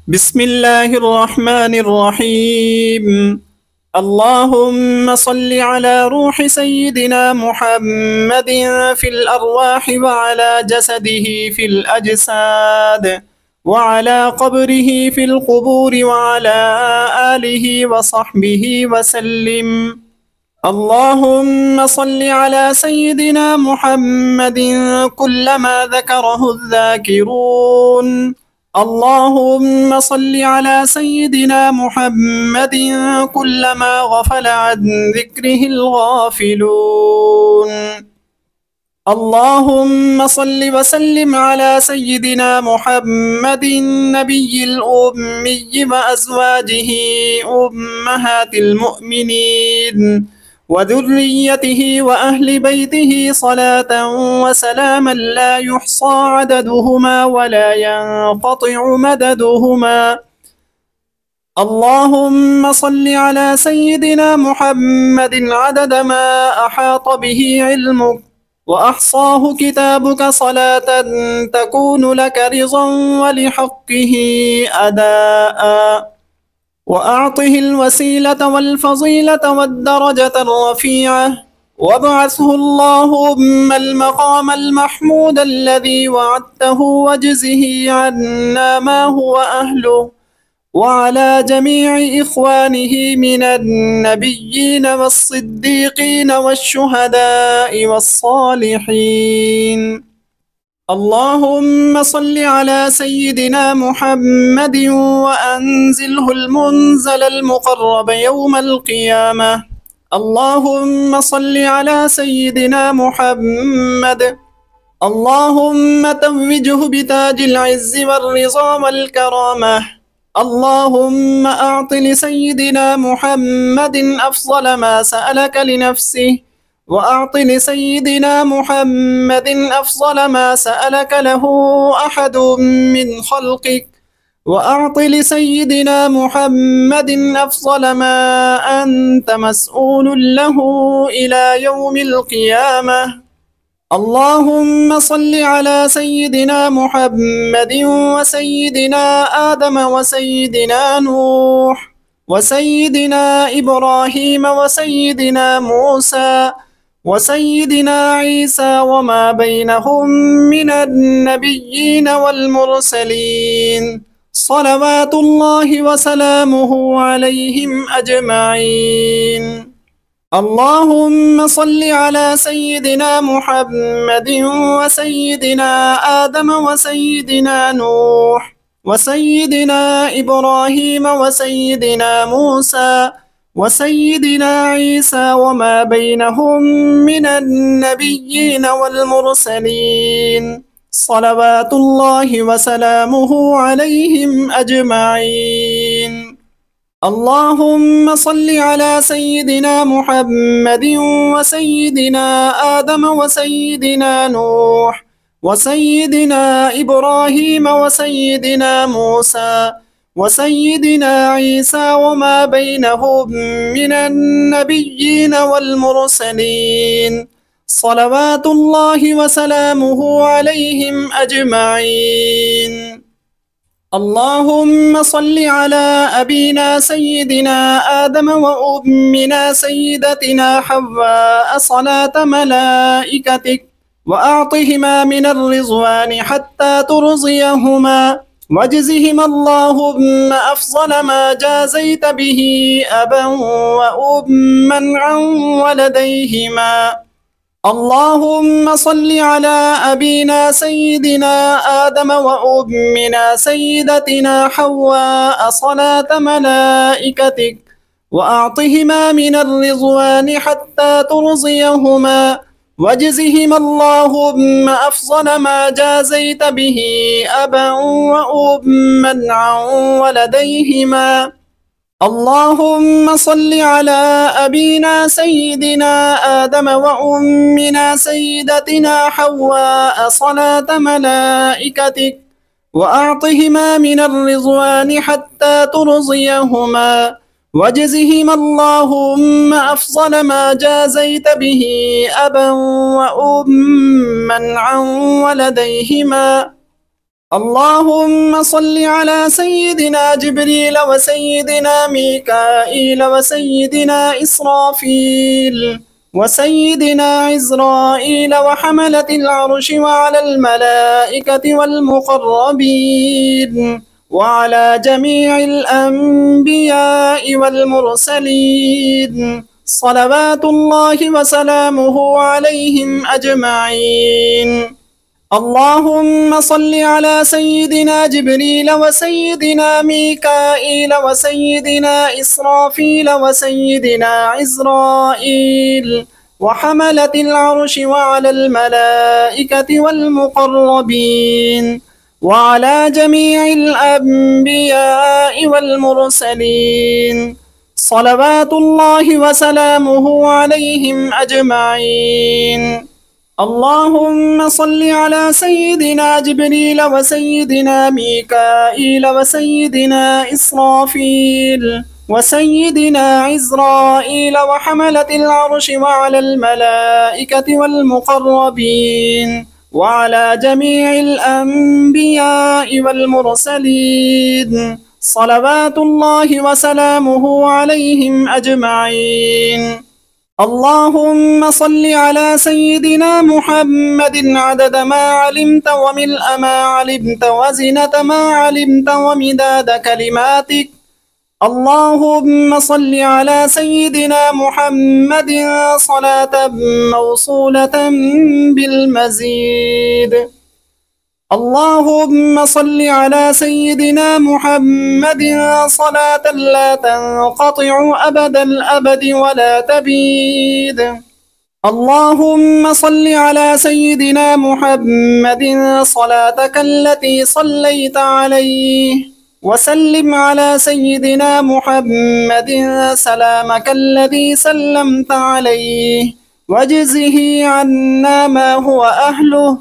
بسم الله الرحمن الرحيم. اللهم صل على روح سيدنا محمد في الأرواح وعلى جسده في الأجساد وعلى قبره في القبور وعلى آله وصحبه وسلم. اللهم صل على سيدنا محمد كلما ذكره الذاكرون. اللهم صل على سيدنا محمد كلما غفل عن ذكره الغافلون. اللهم صل وسلم على سيدنا محمد النبي الأمي وأزواجه أمهات المؤمنين وذريته وأهل بيته صلاة وسلاما لا يحصى عددهما ولا ينقطع مددهما. اللهم صل على سيدنا محمد عدد ما أحاط به علمك وأحصاه كتابك صلاة تكون لك رضا ولحقه أداء. وأعطه الوسيلة والفضيلة والدرجة الرفيعة وابعثه اللهم المقام المحمود الذي وعدته واجزه عنا ما هو أهله وعلى جميع إخوانه من النبيين والصديقين والشهداء والصالحين. اللهم صل على سيدنا محمد وأنزله المنزل المقرب يوم القيامة. اللهم صل على سيدنا محمد. اللهم توجه بتاج العز والرضا والكرامة. اللهم أعط لسيدنا محمد أفضل ما سألك لنفسه وأعط لسيدنا محمد أفضل ما سألك له أحد من خلقك وأعط لسيدنا محمد أفضل ما أنت مسؤول له إلى يوم القيامة. اللهم صل على سيدنا محمد وسيدنا آدم وسيدنا نوح وسيدنا إبراهيم وسيدنا موسى وسيدنا عيسى وما بينهم من النبيين والمرسلين صلوات الله وسلامه عليهم أجمعين. اللهم صل على سيدنا محمد وسيدنا آدم وسيدنا نوح وسيدنا إبراهيم وسيدنا موسى وسيدنا عيسى وما بينهم من النبيين والمرسلين صلوات الله وسلامه عليهم أجمعين. اللهم صل على سيدنا محمد وسيدنا آدم وسيدنا نوح وسيدنا إبراهيم وسيدنا موسى وسيدنا عيسى وما بينهم من النبيين والمرسلين صلوات الله وسلامه عليهم أجمعين. اللهم صل على أبينا سيدنا آدم وأمنا سيدتنا حواء صلاة ملائكتك وأعطهما من الرضوان حتى ترضيهما واجزهما اللهم أفضل ما جازيت به أبا وأما عن ولديهما. اللهم صل على أبينا سيدنا آدم وأمنا سيدتنا حواء صلاة ملائكتك وأعطهما من الرضوان حتى ترضيهما واجزهما اللهم أفضل ما جازيت به أبا وأما عن ولديهما. اللهم صل على أبينا سيدنا آدم وأمنا سيدتنا حواء صلاة ملائكتك وأعطهما من الرضوان حتى ترضيهما واجزهما اللهم أفضل ما جازيت به أبا وأما عن ولديهما. اللهم صل على سيدنا جبريل وسيدنا ميكائيل وسيدنا إسرافيل وسيدنا عزرائيل وحملة العرش وعلى الملائكة والمقربين وعلى جميع الأنبياء والمرسلين صلوات الله وسلامه عليهم أجمعين. اللهم صل على سيدنا جبريل وسيدنا ميكائيل وسيدنا إسرافيل وسيدنا عزرائيل وحملة العرش وعلى الملائكة والمقربين وعلى جميع الأنبياء والمرسلين صلوات الله وسلامه عليهم أجمعين. اللهم صل على سيدنا جبريل وسيدنا ميكائيل وسيدنا إسرافيل وسيدنا عزرائيل وحملة العرش وعلى الملائكة والمقربين وعلى جميع الأنبياء والمرسلين صلوات الله وسلامه عليهم أجمعين. اللهم صل على سيدنا محمد عدد ما علمت وملء ما علمت وزنة ما علمت ومداد كلماتك. اللهم صل على سيدنا محمد صلاة موصولة بالمزيد. اللهم صل على سيدنا محمد صلاة لا تنقطع أبد الأبد ولا تبيد. اللهم صل على سيدنا محمد صلاتك التي صليت عليه وسلم على سيدنا محمد سلامك الذي سلمت عليه واجزه عنا ما هو أهله.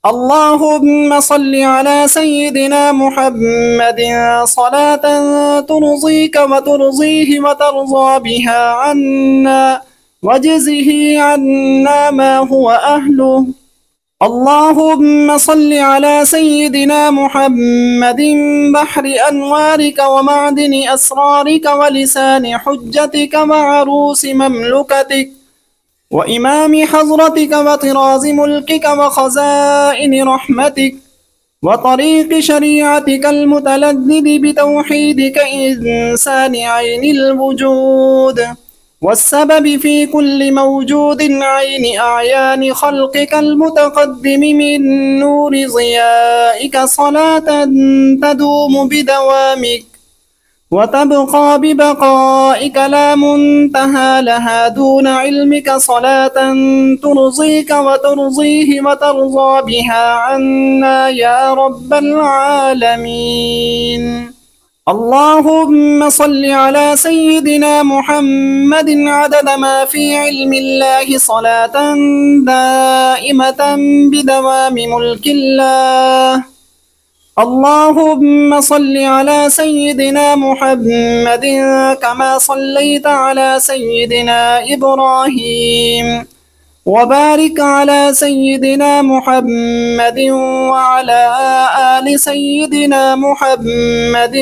اللهم صل على سيدنا محمد صلاة ترضيك وترضيه وترضى بها عنا واجزه عنا ما هو أهله. اللهم صل على سيدنا محمد بحر أنوارك ومعدن أسرارك ولسان حجتك وعروس مملكتك وإمام حضرتك وطراز ملكك وخزائن رحمتك وطريق شريعتك المتلذذ بتوحيدك إنسان عين الوجود والسبب في كل موجود عين أعيان خلقك المتقدم من نور ضيائك صلاة تدوم بدوامك وتبقى ببقائك لا منتهى لها دون علمك صلاة ترضيك وترضيه وترضى بها عنا يا رب العالمين. اللهم صل على سيدنا محمد عدد ما في علم الله صلاة دائمة بدوام ملك الله. اللهم صل على سيدنا محمد كما صليت على سيدنا إبراهيم وبارك على سيدنا محمد وعلى آل سيدنا محمد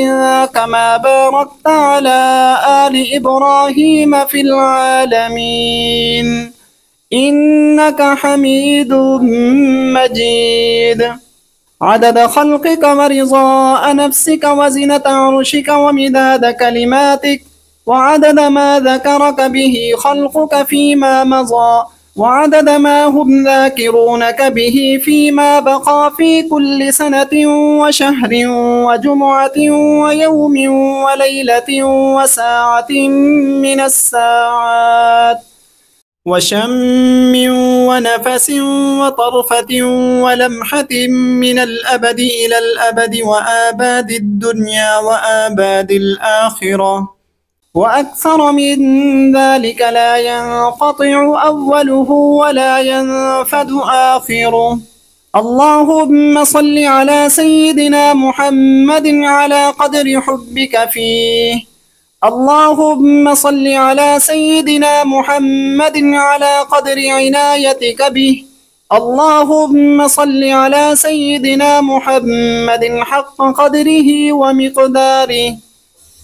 كما باركت على آل إبراهيم في العالمين إنك حميد مجيد. عدد خلقك ورضاء نفسك وزنة عرشك ومداد كلماتك وعدد ما ذكرك به خلقك فيما مضى وعدد ما هم ذاكرونك به فيما بقى في كل سنة وشهر وجمعة ويوم وليلة وساعة من الساعات وشم ونفس وطرفة ولمحة من الأبد إلى الأبد وآباد الدنيا وآباد الآخرة وأكثر من ذلك لا ينقطع أوله ولا ينفد آخره. اللهم صل على سيدنا محمد على قدر حبك فيه. اللهم صل على سيدنا محمد على قدر عنايتك به. اللهم صل على سيدنا محمد حق قدره ومقداره.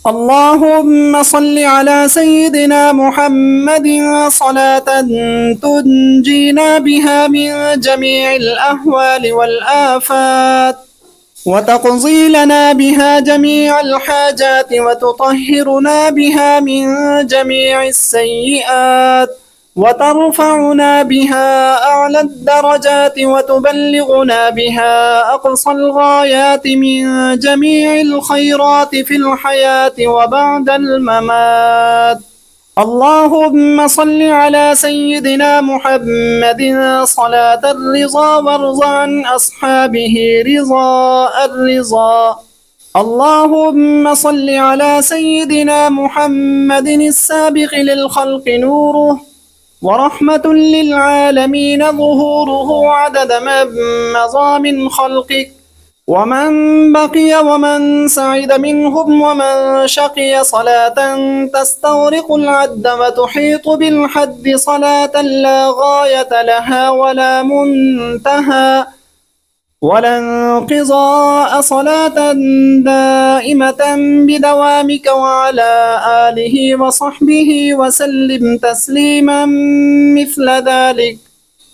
اللهم صل على سيدنا محمد صلاة تنجينا بها من جميع الأهوال والآفات، وتقضي لنا بها جميع الحاجات، وتطهرنا بها من جميع السيئات، وترفعنا بها أعلى الدرجات، وتبلغنا بها أقصى الغايات من جميع الخيرات في الحياة وبعد الممات. اللهم صل على سيدنا محمد صلاة الرضا، وارض عن أصحابه رضاء الرضا. اللهم صل على سيدنا محمد السابق للخلق نوره، ورحمة للعالمين ظهوره، عدد من مضى من خلقك، ومن بقي ومن سعد منهم ومن شقي، صلاة تستغرق العد وتحيط بالحد، صلاة لا غاية لها ولا منتهى ولا انقضاء، صلاة دائمة بدوامك، وعلى آله وصحبه وسلم تسليما مثل ذلك.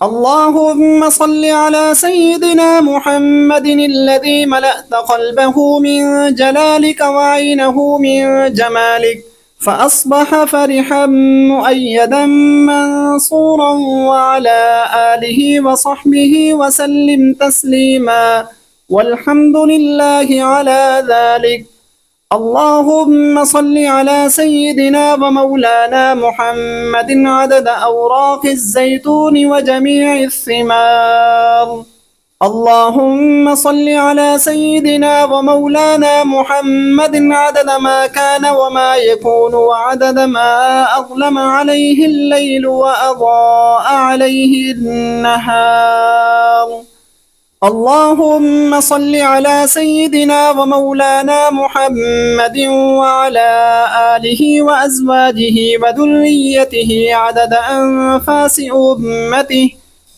اللهم صل على سيدنا محمد الذي ملأت قلبه من جلالك وعينه من جمالك، فأصبح فرحا مؤيدا منصورا، وعلى آله وصحبه وسلم تسليما، والحمد لله على ذلك. اللهم صل على سيدنا ومولانا محمد عدد أوراق الزيتون وجميع الثمار. اللهم صل على سيدنا ومولانا محمد عدد ما كان وما يكون، وعدد ما أظلم عليه الليل وأضاء عليه النهار. اللهم صل على سيدنا ومولانا محمد وعلى آله وأزواجه وذريته عدد أنفاس أمته.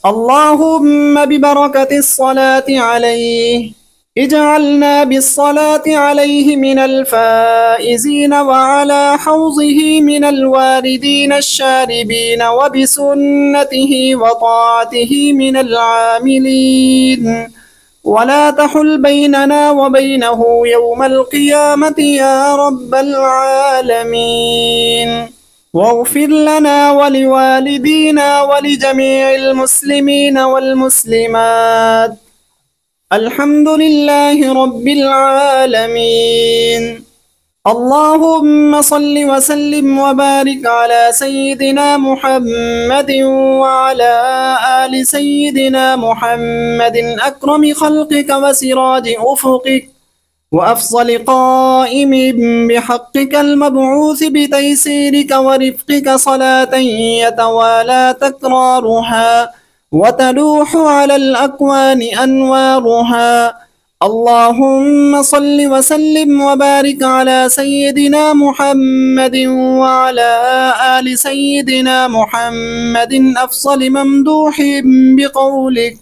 اللهم ببركة الصلاة عليه اجعلنا بالصلاة عليه من الفائزين، وعلى حوضه من الواردين الشاربين، وبسنته وطاعته من العاملين، ولا تحل بيننا وبينه يوم القيامة يا رب العالمين. واغفر لنا ولوالدينا ولجميع المسلمين والمسلمات. الحمد لله رب العالمين. اللهم صل وسلم وبارك على سيدنا محمد وعلى آل سيدنا محمد أكرم خلقك وسراج أفقك، وأفضل قائم بحقك المبعوث بتيسيرك ورفقك، صلاة يتوالى تكرارها وتلوح على الأكوان أنوارها. اللهم صل وسلم وبارك على سيدنا محمد وعلى آل سيدنا محمد أفضل ممدوح بقولك،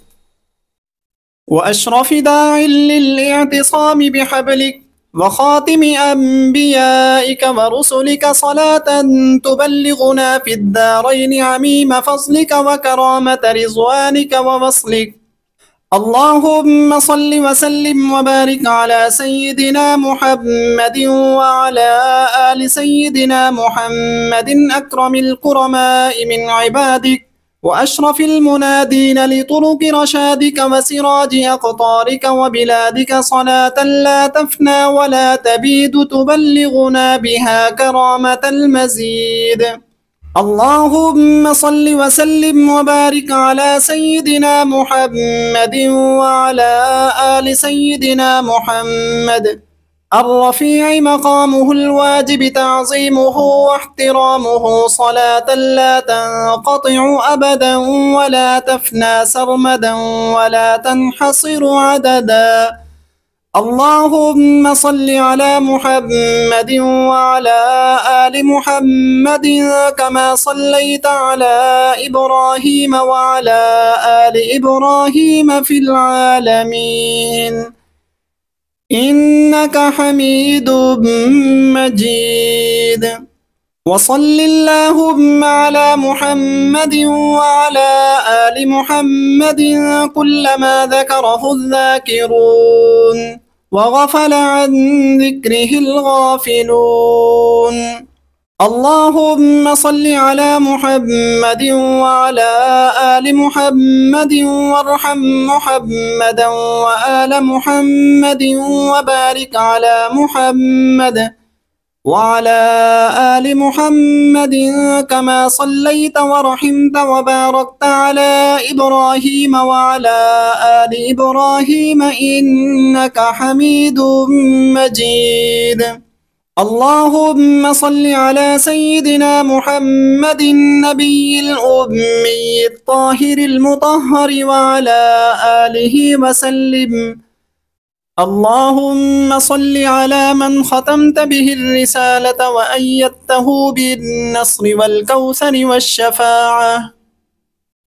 وأشرف داع للاعتصام بحبلك، وخاتم أنبيائك ورسلك، صلاة تبلغنا في الدارين عميم فضلك وكرامة رضوانك ووصلك. اللهم صل وسلم وبارك على سيدنا محمد وعلى آل سيدنا محمد أكرم الكرماء من عبادك، وأشرف المنادين لطرق رشادك وسراج أقطارك وبلادك، صلاة لا تفنى ولا تبيد تبلغنا بها كرامة المزيد. اللهم صل وسلم وبارك على سيدنا محمد وعلى آل سيدنا محمد الرفيع مقامه الواجب تعظيمه واحترامه، صلاة لا تنقطع أبدا ولا تفنى سرمدا ولا تنحصر عددا. اللهم صل على محمد وعلى آل محمد كما صليت على إبراهيم وعلى آل إبراهيم في العالمين إنك حميد مجيد. وصل اللهم على محمد وعلى آل محمد كلما ذكره الذاكرون وغفل عن ذكره الغافلون. اللهم صل على محمد وعلى آل محمد وارحم محمدا وآل محمد وبارك على محمد وعلى آل محمد كما صليت ورحمت وباركت على إبراهيم وعلى آل إبراهيم إنك حميد مجيد. اللهم صل على سيدنا محمد النبي الأمي الطاهر المطهر وعلى آله وسلم. اللهم صل على من ختمت به الرسالة وأيدته بالنصر والكوثر والشفاعة.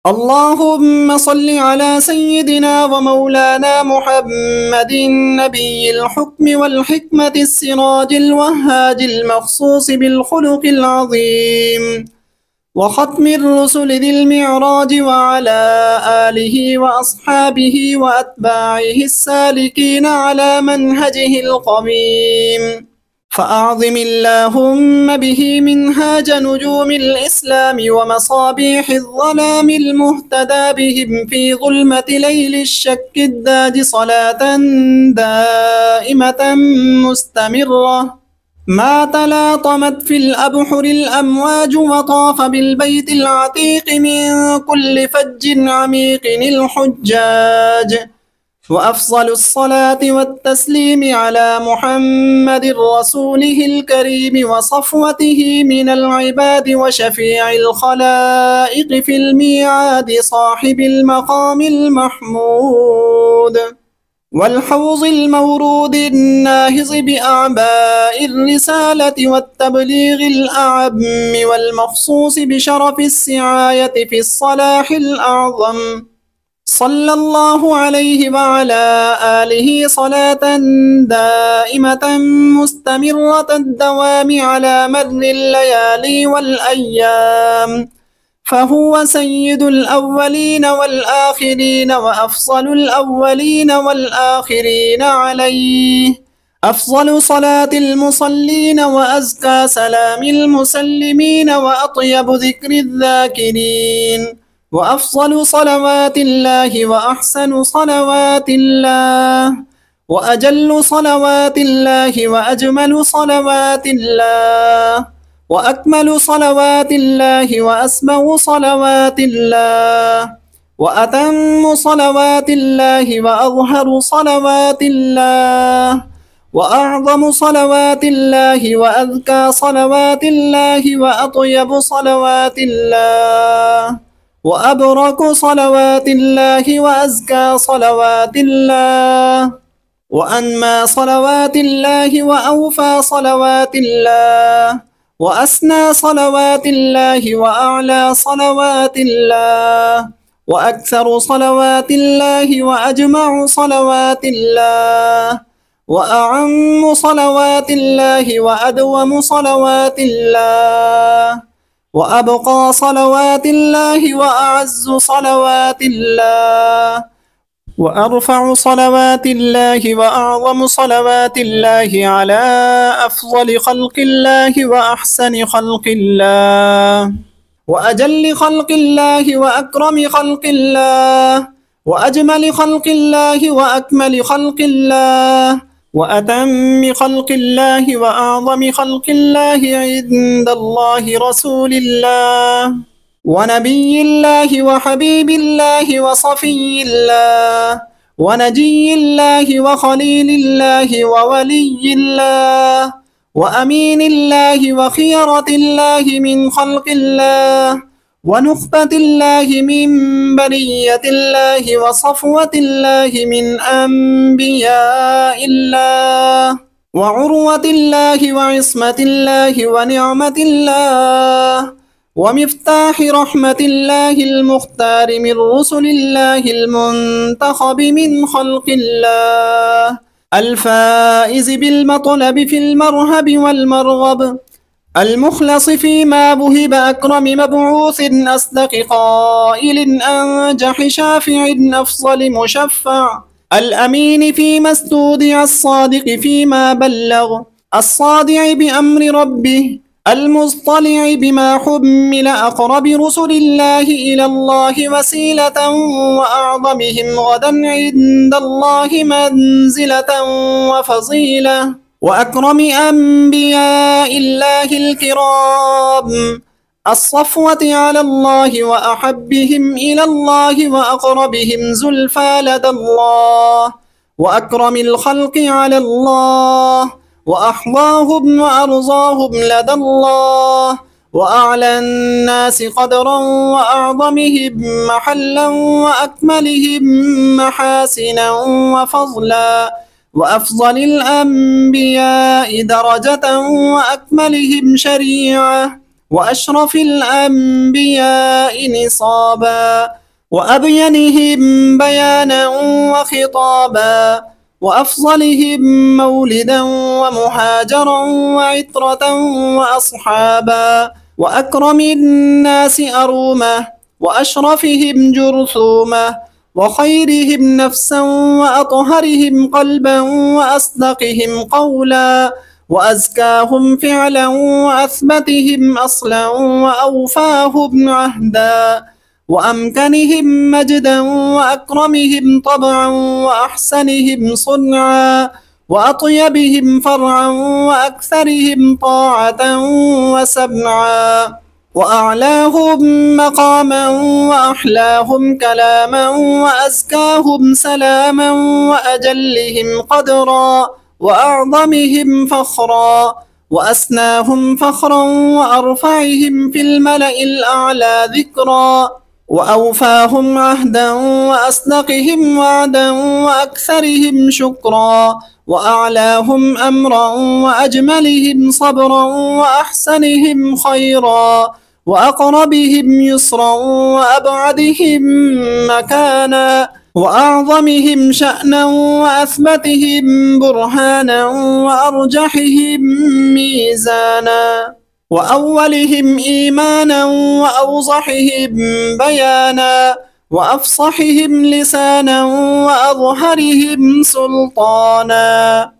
اللهم صل على سيدنا ومولانا محمد النبي الحكم والحكمة السراج الوهاج المخصوص بالخلق العظيم وختم الرسل ذي المعراج وعلى آله وأصحابه وأتباعه السالكين على منهجه القويم. فأعظم اللهم به منهاج نجوم الإسلام ومصابيح الظلام المهتدى بهم في ظلمة ليل الشك الداج صلاة دائمة مستمرة ما تلاطمت في الأبحر الأمواج وطاف بالبيت العتيق من كل فج عميق الحجاج. وأفضل الصلاة والتسليم على محمد رسوله الكريم وصفوته من العباد وشفيع الخلائق في الميعاد صاحب المقام المحمود والحوض المورود الناهض بأعباء الرسالة والتبليغ الأعم والمخصوص بشرف السعاية في الصلاح الأعظم صلى الله عليه وعلى آله صلاة دائمة مستمرة الدوام على مر الليالي والأيام فهو سيد الأولين والآخرين وأفضل الأولين والآخرين عليه أفضل صلاة المصلين وأزكى سلام المسلمين وأطيب ذكر الذاكرين وأفضل صلوات الله وأحسن صلوات الله وأجل صلوات الله وأجمل صلوات الله وأكمل صلوات الله وأسمع صلوات الله وأتم صلوات الله وأظهر صلوات الله وأعظم صلوات الله وأذكى صلوات الله وأطيب صلوات الله وأبرك صلوات الله وأزكى صلوات الله وأنمى صلوات الله وأوفى صلوات الله وأسنى صلوات الله وأعلى صلوات الله وأكثر صلوات الله وأجمع صلوات الله وأعم صلوات الله وأدوم صلوات الله وأبقى صلوات الله وأعز صلوات الله وأرفع صلوات الله وأعظم صلوات الله على أفضل خلق الله وأحسن خلق الله وأجل خلق الله وأكرم خلق الله وأجمل خلق الله وأكمل خلق الله وأتم خلق الله وأعظم خلق الله عند الله رسول الله ونبي الله وحبيب الله وصفي الله ونجي الله وخليل الله وولي الله وأمين الله وخيرة الله من خلق الله ونخبة الله من برية الله وصفوة الله من أنبياء الله وعروة الله وعصمة الله ونعمة الله ومفتاح رحمة الله المختار من رسل الله المنتخب من خلق الله الفائز بالمطلب في المرهب والمرغب المخلص فيما وهب أكرم مبعوث أصدق قائل أنجح شافع أفضل مشفع الأمين فيما استودع الصادق فيما بلغ الصادع بأمر ربه المصطلع بما حمل أقرب رسل الله إلى الله وسيلة وأعظمهم غدا عند الله منزلة وفضيلة وأكرم أنبياء الله الكرام الصفوة على الله وأحبهم إلى الله وأقربهم زلفى لدى الله وأكرم الخلق على الله وأحظاهم وأرضاهم لدى الله وأعلى الناس قدرا وأعظمهم محلا وأكملهم محاسنا وفضلا وأفضل الأنبياء درجة وأكملهم شريعة وأشرف الأنبياء نصابا وأبينهم بيانا وخطابا وأفضلهم مولدا ومهاجرا وعطرة وأصحابا وأكرم الناس أرومة وأشرفهم جرثومة وخيرهم نفسا وأطهرهم قلبا وأصدقهم قولا وأزكاهم فعلا وأثبتهم أصلا وأوفاهم عهدا وأمكنهم مجدا وأكرمهم طبعا وأحسنهم صنعا وأطيبهم فرعا وأكثرهم طاعة وسمعا وأعلاهم مقاما وأحلاهم كلاما وأزكاهم سلاما وأجلهم قدرا وأعظمهم فخرا وأسناهم فخرا وأرفعهم في الملأ الأعلى ذكرا وأوفاهم عهدا وأصدقهم وعدا وأكثرهم شكرا وأعلاهم أمرا وأجملهم صبرا وأحسنهم خيرا وأقربهم يسرا وأبعدهم مكانا وأعظمهم شأنا وأثبتهم برهانا وأرجحهم ميزانا وأولهم إيمانا وأوضحهم بيانا وأفصحهم لسانا وأظهرهم سلطانا